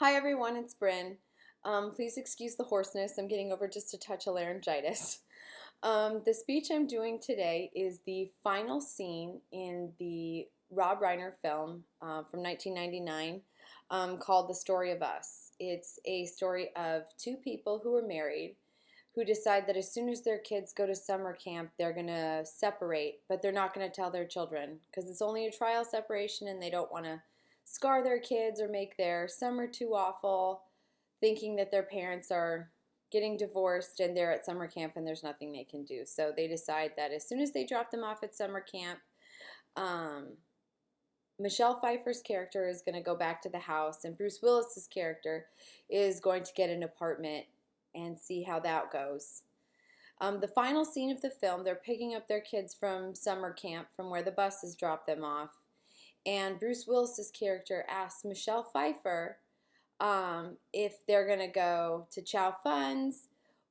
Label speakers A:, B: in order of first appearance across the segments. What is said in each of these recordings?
A: Hi everyone, it's Bryn. Please excuse the hoarseness. I'm getting over just a touch of laryngitis. The speech I'm doing today is the final scene in the Rob Reiner film from 1999 called The Story of Us. It's a story of two people who are married who decide that as soon as their kids go to summer camp, they're going to separate, but they're not going to tell their children because it's only a trial separation and they don't want to scar their kids or make their summer too awful, thinking that their parents are getting divorced and they're at summer camp and there's nothing they can do. So they decide that as soon as they drop them off at summer camp, Michelle Pfeiffer's character is going to go back to the house and Bruce Willis's character is going to get an apartment and see how that goes. The final scene of the film, they're picking up their kids from summer camp from where the buses dropped them off. And Bruce Willis's character asks Michelle Pfeiffer if they're going to go to Chow Fun's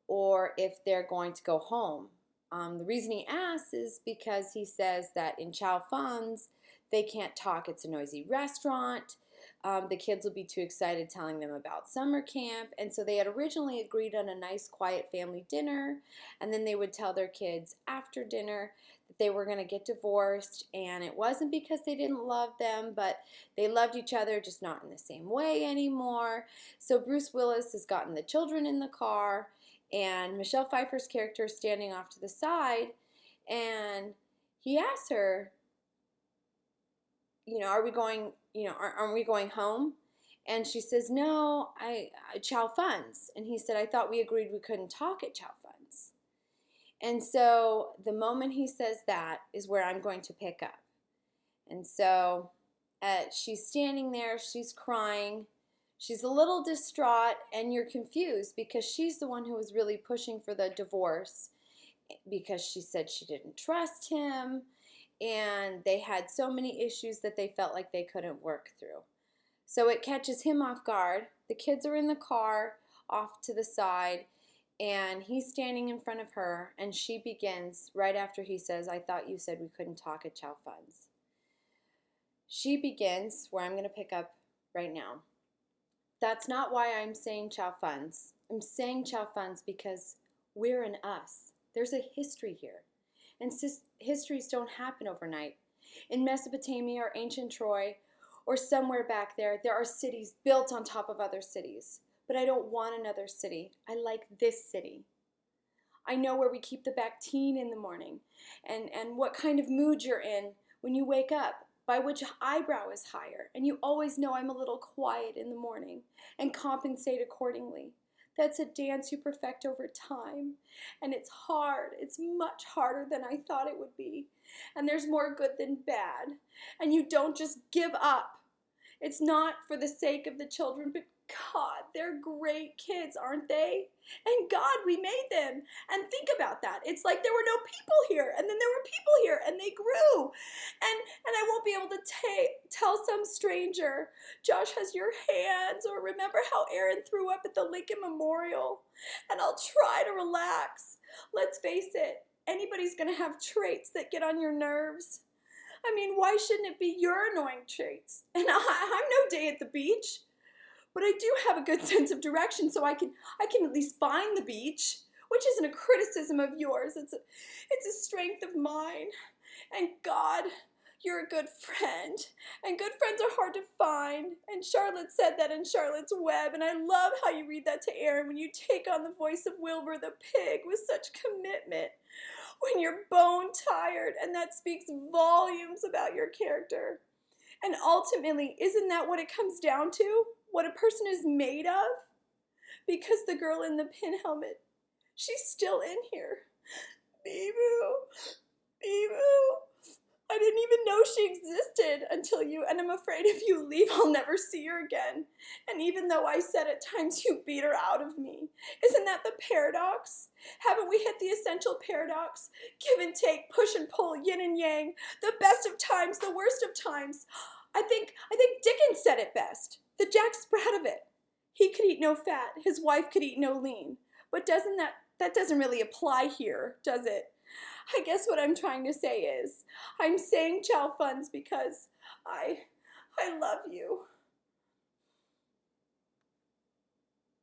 A: or if they're going to go home. The reason he asks is because he says that in Chow Fun's they can't talk. It's a noisy restaurant. The kids will be too excited telling them about summer camp. And so they had originally agreed on a nice quiet family dinner. And then they would tell their kids after dinner that they were going to get divorced. And it wasn't because they didn't love them, but they loved each other, just not in the same way anymore. So Bruce Willis has gotten the children in the car. And Michelle Pfeiffer's character is standing off to the side. And he asks her, are we going, aren't we going home? And she says, no, Chow Fun's. And he said, I thought we agreed we couldn't talk at Chow Fun's. And so the moment he says that is where I'm going to pick up. And so she's standing there, she's crying, she's a little distraught, and you're confused because she's the one who was really pushing for the divorce because she said she didn't trust him. And they had so many issues that they felt like they couldn't work through. So it catches him off guard. The kids are in the car off to the side, and he's standing in front of her, and she begins, right after he says, I thought you said we couldn't talk at Chow Fun's. She begins, where I'm going to pick up right now. That's not why I'm saying Chow Fun's. I'm saying Chow Fun's because we're an us. There's a history here. And histories don't happen overnight. In Mesopotamia or ancient Troy or somewhere back there, there are cities built on top of other cities. But I don't want another city. I like this city. I know where we keep the Bactine in the morning and what kind of mood you're in when you wake up, by which eyebrow is higher. And you always know I'm a little quiet in the morning and compensate accordingly. That's a dance you perfect over time. And it's hard. It's much harder than I thought it would be. And there's more good than bad. And you don't just give up. It's not for the sake of the children, but God, they're great kids, aren't they? And God, we made them. And think about that. It's like there were no people here, and then there were people here, and they grew. And I won't be able to tell some stranger, Josh has your hands, or remember how Aaron threw up at the Lincoln Memorial. And I'll try to relax. Let's face it, anybody's going to have traits that get on your nerves. I mean, why shouldn't it be your annoying traits? And I'm no day at the beach. But I do have a good sense of direction, so I can at least find the beach, which isn't a criticism of yours. It's a strength of mine. And God, you're a good friend. And good friends are hard to find. And Charlotte said that in Charlotte's Web, and I love how you read that to Aaron when you take on the voice of Wilbur the pig with such commitment. When you're bone tired, and that speaks volumes about your character. And ultimately, isn't that what it comes down to? What a person is made of? Because the girl in the pin helmet, she's still in here. Bee-boo, Bee-boo. I didn't even know she existed until you, and I'm afraid if you leave, I'll never see her again. And even though I said at times you beat her out of me, isn't that the paradox? Haven't we hit the essential paradox? Give and take, push and pull, yin and yang, the best of times, the worst of times. I think Dickens said it best. The Jack Sprat of it. He could eat no fat, his wife could eat no lean. But that doesn't really apply here, does it? I guess what I'm trying to say is, I'm saying Chow Fun's because I love you.